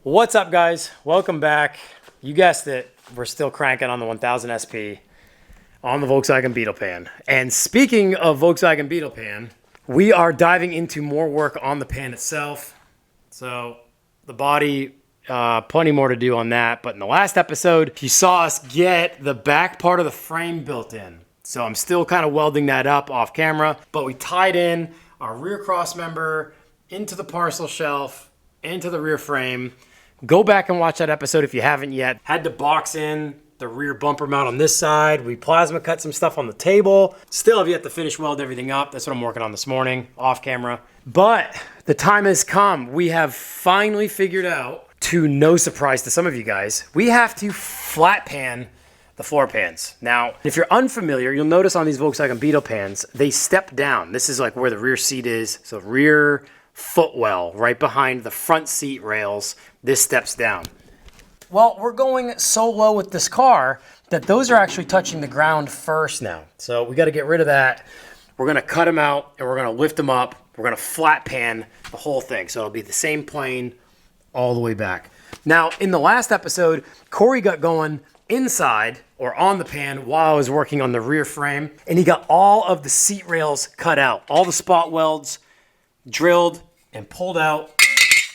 What's up, guys? Welcome back. You guessed it, we're still cranking on the 1000 SP on the Volkswagen Beetle pan. And speaking of Volkswagen Beetle pan, we are diving into more work on the pan itself. So the body, plenty more to do on that. But in the last episode, you saw us get the back part of the frame built in. So I'm still kind of welding that up off camera, but we tied in our rear cross member into the parcel shelf, into the rear frame. Go back and watch that episode if you haven't yet. Had to box in the rear bumper mount on this side. We plasma cut some stuff on the table. Still have yet to finish weld everything up. That's what I'm working on this morning, off camera. But the time has come. We have finally figured out, to no surprise to some of you guys, we have to flat pan the floor pans. Now, if you're unfamiliar, you'll notice on these Volkswagen Beetle pans, they step down. This is like where the rear seat is. So rear footwell right behind the front seat rails. This steps down. Well, we're going so low with this car that those are actually touching the ground first now. So we got to get rid of that. We're going to cut them out and we're going to lift them up. We're going to flat pan the whole thing. So it'll be the same plane all the way back. Now, in the last episode, Corey got going inside or on the pan while I was working on the rear frame, and he got all of the seat rails cut out, all the spot welds drilled and pulled out.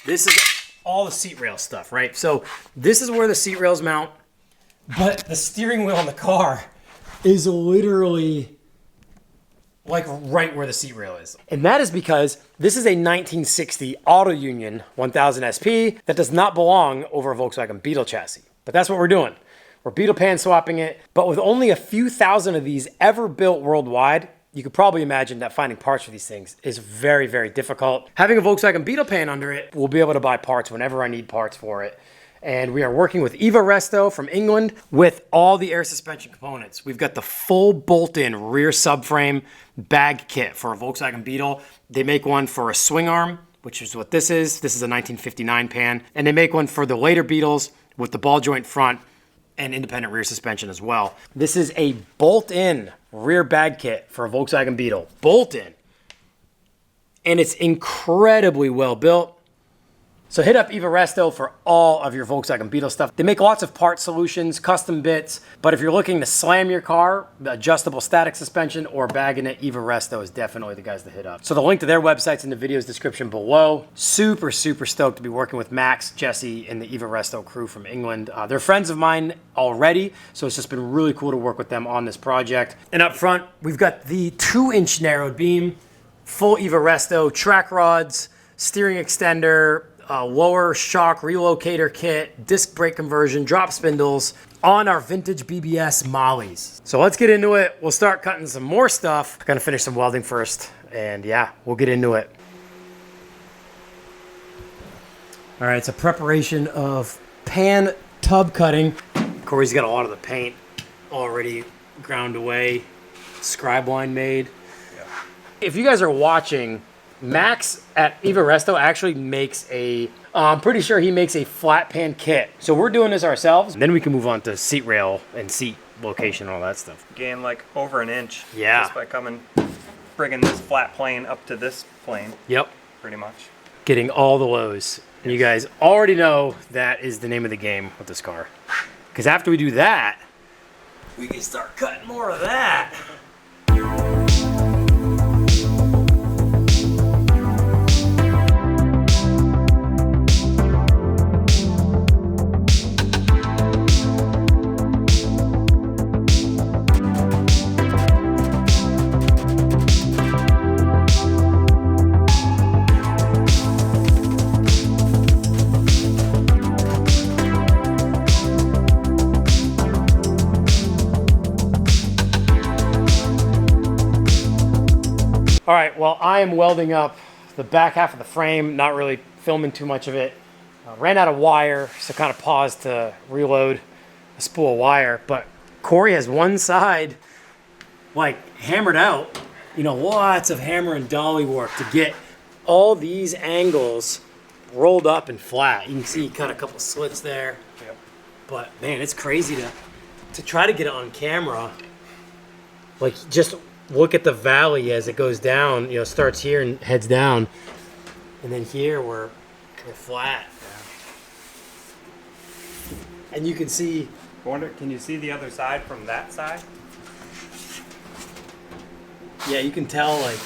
This is all the seat rail stuff, right? So this is where the seat rails mount, but the steering wheel on the car is literally like right where the seat rail is. And that is because this is a 1960 Auto Union 1000 SP that does not belong over a Volkswagen Beetle chassis. But that's what we're doing. We're Beetle pan swapping it, but with only a few thousand of these ever built worldwide, you could probably imagine that finding parts for these things is very, very difficult. Having a Volkswagen Beetle pan under it, we'll be able to buy parts whenever I need parts for it. And we are working with EvaResto from England with all the air suspension components. We've got the full bolt-in rear subframe bag kit for a Volkswagen Beetle. They make one for a swing arm, which is what this is. This is a 1959 pan. And they make one for the later Beetles with the ball joint front and independent rear suspension as well. This is a bolt-in rear bag kit for a Volkswagen Beetle. Bolt-in. And it's incredibly well built. So hit up EvaResto for all of your Volkswagen Beetle stuff. They make lots of part solutions, custom bits, but if you're looking to slam your car, the adjustable static suspension or bagging it, EvaResto is definitely the guys to hit up. So the link to their website's in the video's description below. Super, super stoked to be working with Max, Jesse, and the EvaResto crew from England. They're friends of mine already, so it's just been really cool to work with them on this project. And up front, we've got the 2-inch narrowed beam, full EvaResto track rods, steering extender, lower shock relocator kit, disc brake conversion, drop spindles on our vintage BBS Mollies. So let's get into it. We'll start cutting some more stuff. Gonna finish some welding first, and yeah, we'll get into it. All right, it's a preparation of pan tub cutting. Corey's got a lot of the paint already ground away, scribe line made. Yeah. If you guys are watching, Max at EvaResto actually makes I'm pretty sure he makes a flat pan kit. So we're doing this ourselves. And then we can move on to seat rail and seat location and all that stuff. Gain like over an inch. Yeah. Just by bringing this flat plane up to this plane. Yep. Pretty much. Getting all the lows. And you guys already know that is the name of the game with this car. Because after we do that, we can start cutting more of that. All right, well, I am welding up the back half of the frame, not really filming too much of it. Ran out of wire, so kind of paused to reload a spool of wire. But Corey has one side like hammered out, you know, lots of hammer and dolly work to get all these angles rolled up and flat. You can see he cut a couple slits there. Yep. But man, it's crazy to try to get it on camera. Like, just look at the valley as it goes down, you know, starts here and heads down. And then here we're flat. And you can see, I wonder, can you see the other side from that side? yeah, you can tell like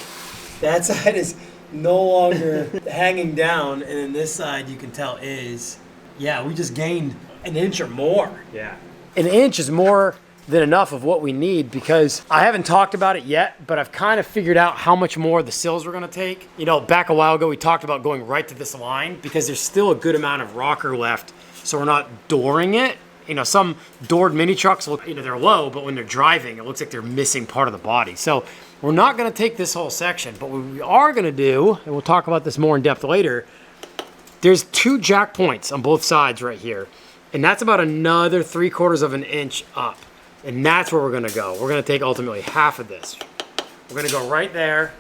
that side is no longer hanging down, and then this side you can tell is, yeah, we just gained an inch or more. Yeah. An inch is more than enough of what we need, because I haven't talked about it yet, but I've kind of figured out how much more the sills we're gonna take. You know, back a while ago we talked about going right to this line because there's still a good amount of rocker left, so we're not dooring it. You know, some doored mini trucks look, you know, they're low, but when they're driving, it looks like they're missing part of the body. So we're not gonna take this whole section, but what we are gonna do, and we'll talk about this more in depth later, there's 2 jack points on both sides right here. And that's about another 3/4 of an inch up. And that's where we're gonna go. We're gonna take ultimately half of this. We're gonna go right there.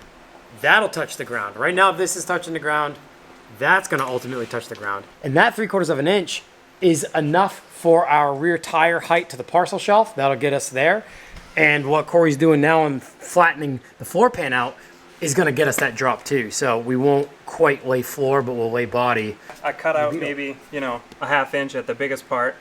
That'll touch the ground. Right now, this is touching the ground. That's gonna ultimately touch the ground. And that 3/4 of an inch is enough for our rear tire height to the parcel shelf. That'll get us there. And what Corey's doing now in flattening the floor pan out is gonna get us that drop too. So we won't quite lay floor, but we'll lay body. I cut out maybe, you know, a 1/2 inch at the biggest part,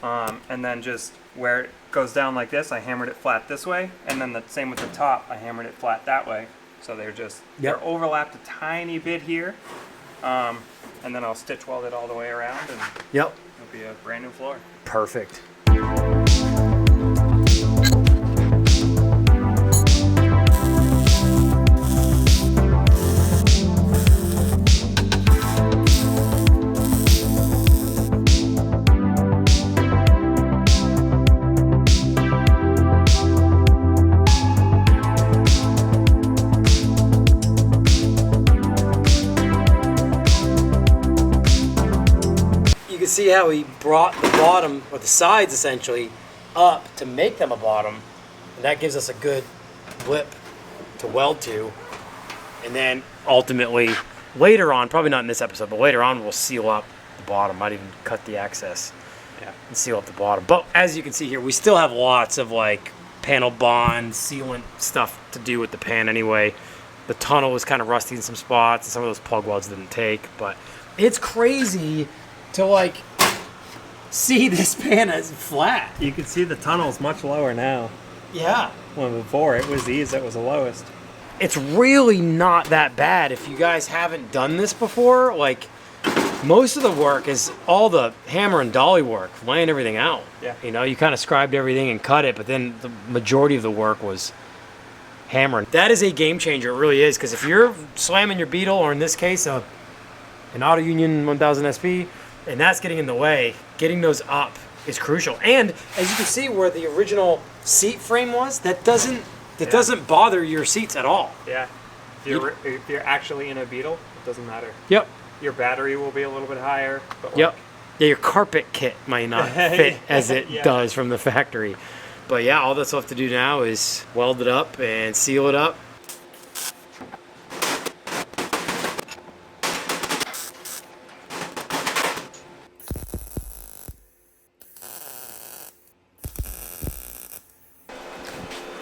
and then just where it goes down like this, I hammered it flat this way, and then the same with the top, I hammered it flat that way. So they're just, they're overlapped a tiny bit here, and then I'll stitch weld it all the way around, and Yep. it'll be a brand new floor. Perfect. See how he brought the bottom, or the sides essentially, up to make them a bottom, and that gives us a good lip to weld to. And then ultimately later on, probably not in this episode, but later on we'll seal up the bottom. Might even cut the access and seal up the bottom. But as you can see here, we still have lots of like panel bond, sealant stuff to do with the pan anyway. The tunnel was kind of rusty in some spots, and some of those plug welds didn't take, but it's crazy to like see this pan as flat. You can see the tunnel's much lower now. Yeah. When before it was these that was the lowest. It's really not that bad if you guys haven't done this before. Like, most of the work is all the hammer and dolly work, laying everything out. Yeah. You know, you kind of scribed everything and cut it, but then the majority of the work was hammering. That is a game changer, it really is, because if you're slamming your Beetle, or in this case, an Auto Union 1000 SP, and that's getting in the way, getting those up is crucial. And as you can see where the original seat frame was, that doesn't bother your seats at all. Yeah. If you're actually in a Beetle, it doesn't matter. Yep. Your battery will be a little bit higher. But Yep. Yeah, your carpet kit might not fit as it Yeah. does from the factory. But yeah, all that's left to do now is weld it up and seal it up.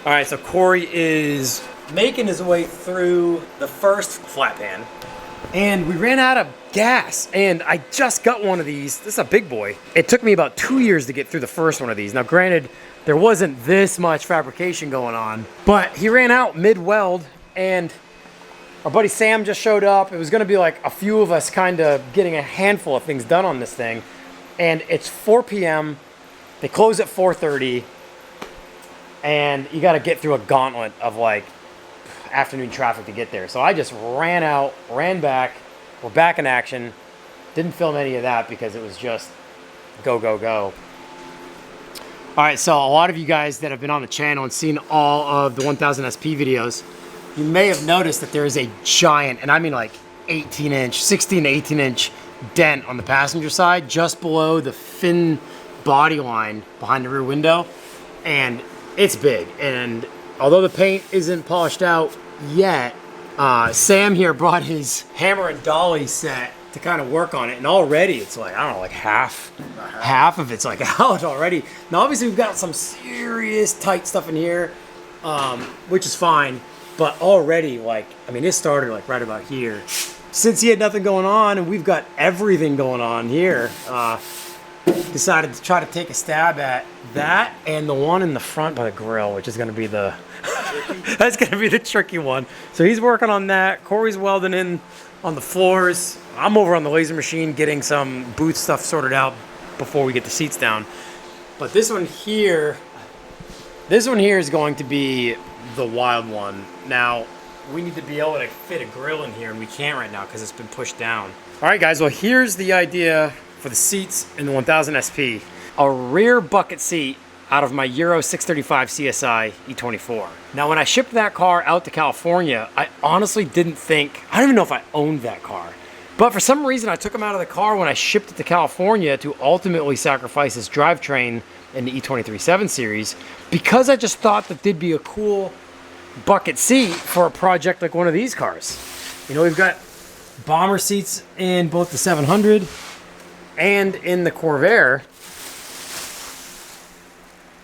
All right, so Corey is making his way through the first flat pan, and we ran out of gas, and I just got one of these. This is a big boy. It took me about 2 years to get through the first one of these. Now, granted, there wasn't this much fabrication going on, but he ran out mid-weld, and our buddy Sam just showed up. It was gonna be like a few of us kind of getting a handful of things done on this thing, and it's 4 p.m. They close at 4:30. And you got to get through a gauntlet of like afternoon traffic to get there. So I just ran out, ran back. We're back in action. Didn't film any of that because it was just go, go, go. All right, so a lot of you guys that have been on the channel and seen all of the 1000 SP videos, you may have noticed that there is a giant, and I mean like 18-inch, 16 to 18-inch dent on the passenger side just below the fin body line behind the rear window. And it's big, and although the paint isn't polished out yet, Sam here brought his hammer and dolly set to kind of work on it, and already it's like, I don't know, like half of it's like out already. Now obviously we've got some serious tight stuff in here, which is fine, but already, like, I mean, it started like right about here. Since he had nothing going on, and we've got everything going on here, decided to try to take a stab at that and the one in the front by the grill, which is going to be the that's going to be the tricky one. So he's working on that. Corey's welding in on the floors. I'm over on the laser machine getting some boot stuff sorted out before we get the seats down. But this one here is going to be the wild one. Now, we need to be able to fit a grill in here, and we can't right now because it's been pushed down. All right, guys, well, here's the idea for the seats in the 1000 SP. A rear bucket seat out of my Euro 635 CSI E24. Now, when I shipped that car out to California, I honestly didn't think, I don't even know if I owned that car. But for some reason, I took him out of the car when I shipped it to California to ultimately sacrifice this drivetrain in the E23 7 Series, because I just thought that there'd be a cool bucket seat for a project like one of these cars. You know, we've got bomber seats in both the 700 and in the Corvair.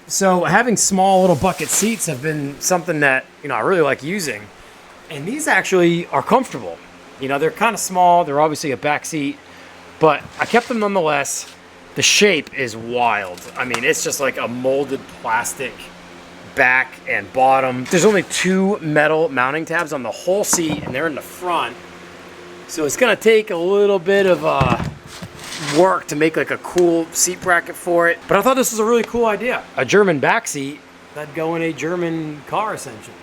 So having small little bucket seats have been something that, you know, I really like using. And these actually are comfortable. You know, they're kind of small. They're obviously a back seat, but I kept them nonetheless. The shape is wild. I mean, it's just like a molded plastic back and bottom. There's only 2 metal mounting tabs on the whole seat, and they're in the front. So it's gonna take a little bit of work to make like a cool seat bracket for it. But I thought this was a really cool idea. A German back seat that'd go in a German car, essentially.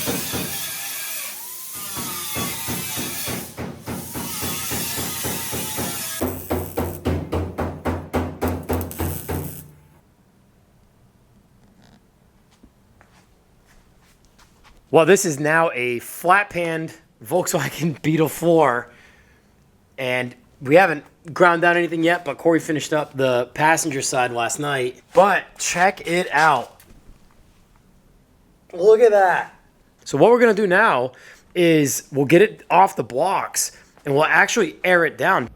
Well, this is now a flat-panned Volkswagen Beetle floor, and we haven't ground down anything yet, but Corey finished up the passenger side last night. But check it out. Look at that. So what we're gonna do now is we'll get it off the blocks, and we'll actually air it down.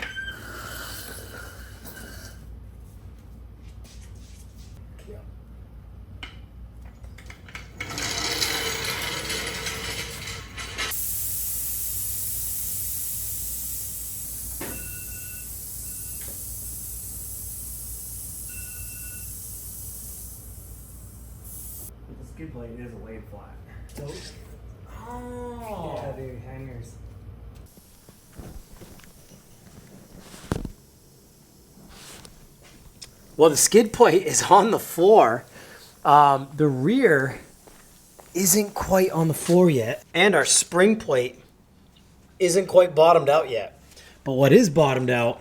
The skid plate is laid flat. Oh. Yeah, the hangers. Well, the skid plate is on the floor. The rear isn't quite on the floor yet. And our spring plate isn't quite bottomed out yet. But what is bottomed out,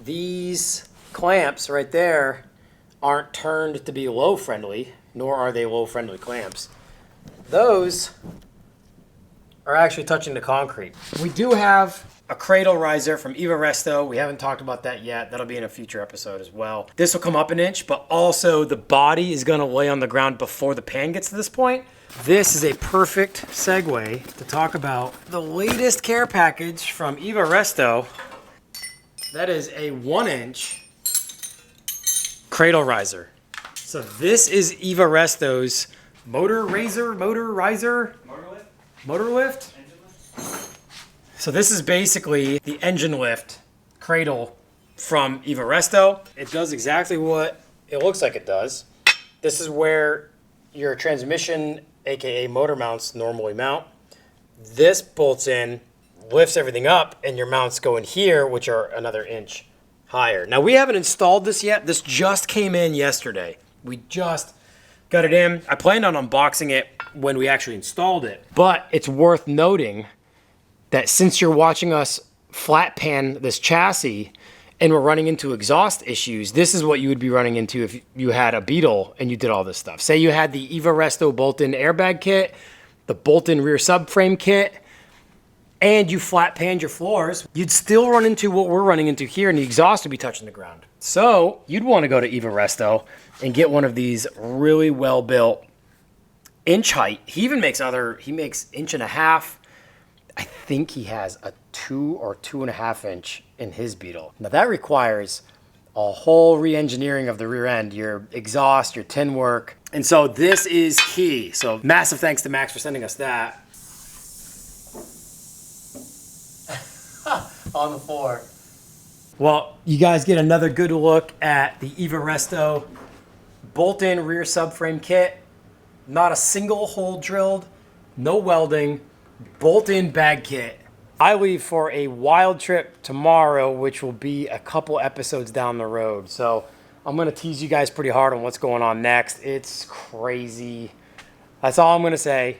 these clamps right there aren't turned to be low friendly, nor are they low friendly clamps. Those are actually touching the concrete. We do have a cradle riser from EvaResto. We haven't talked about that yet. That'll be in a future episode as well. This will come up an inch, but also the body is gonna lay on the ground before the pan gets to this point. This is a perfect segue to talk about the latest care package from EvaResto. That is a 1-inch cradle riser. So this is EvaResto's motor riser. So this is basically the engine lift cradle from EvaResto. It does exactly what it looks like it does. This is where your transmission, aka motor mounts, normally mount. This bolts in, lifts everything up, and your mounts go in here, which are another inch higher. Now we haven't installed this yet. This just came in yesterday. We just got it in. I planned on unboxing it when we actually installed it, but it's worth noting that since you're watching us flat pan this chassis and we're running into exhaust issues, this is what you would be running into if you had a Beetle and you did all this stuff. Say you had the EvaResto bolt-in airbag kit, the bolt-in rear subframe kit, and you flat panned your floors, you'd still run into what we're running into here, and the exhaust would be touching the ground. So you'd want to go to EvaResto and get one of these really well-built inch height. He even makes he makes 1.5 inches. I think he has a 2 or 2.5 inch in his Beetle. Now that requires a whole re-engineering of the rear end, your exhaust, your tin work. And so this is key. So massive thanks to Max for sending us that. On the floor. Well, you guys get another good look at the EvaResto bolt-in rear subframe kit. Not a single hole drilled, no welding, bolt-in bag kit. I leave for a wild trip tomorrow, which will be a couple episodes down the road. So I'm going to tease you guys pretty hard on what's going on next. It's crazy. That's all I'm going to say.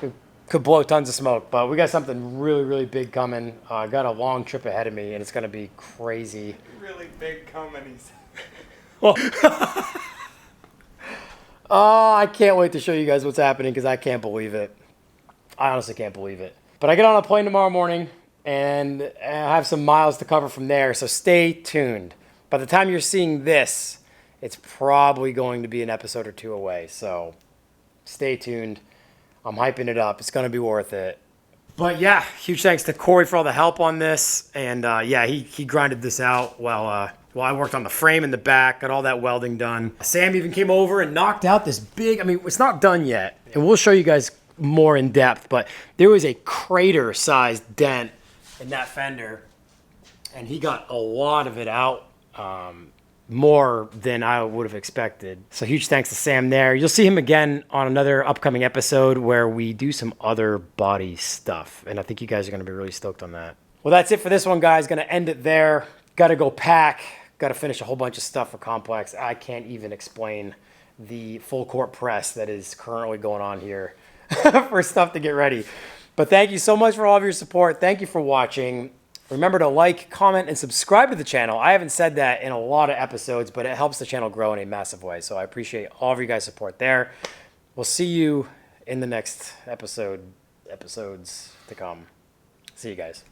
It could blow tons of smoke, but we got something really, really big coming. I got a long trip ahead of me, and it's going to be crazy. Really big companies. Well, oh, I can't wait to show you guys what's happening because I can't believe it. I honestly can't believe it. But I get on a plane tomorrow morning, and I have some miles to cover from there, so stay tuned. By the time you're seeing this, it's probably going to be an episode or two away, so stay tuned. I'm hyping it up. It's going to be worth it. But yeah, huge thanks to Corey for all the help on this. And yeah, he grinded this out while I worked on the frame in the back, got all that welding done. Sam even came over and knocked out this big, I mean, it's not done yet. And we'll show you guys more in depth, but there was a crater-sized dent in that fender. And he got a lot of it out. More than I would have expected. So huge thanks to Sam there. You'll see him again on another upcoming episode where we do some other body stuff. And I think you guys are going to be really stoked on that. Well, that's it for this one, guys. Going to end it there. Got to go pack. Got to finish a whole bunch of stuff for Complex. I can't even explain the full court press that is currently going on here for stuff to get ready. But thank you so much for all of your support. Thank you for watching. Remember to like, comment, and subscribe to the channel. I haven't said that in a lot of episodes, but it helps the channel grow in a massive way. So I appreciate all of you guys' support there. We'll see you in the next episodes to come. See you guys.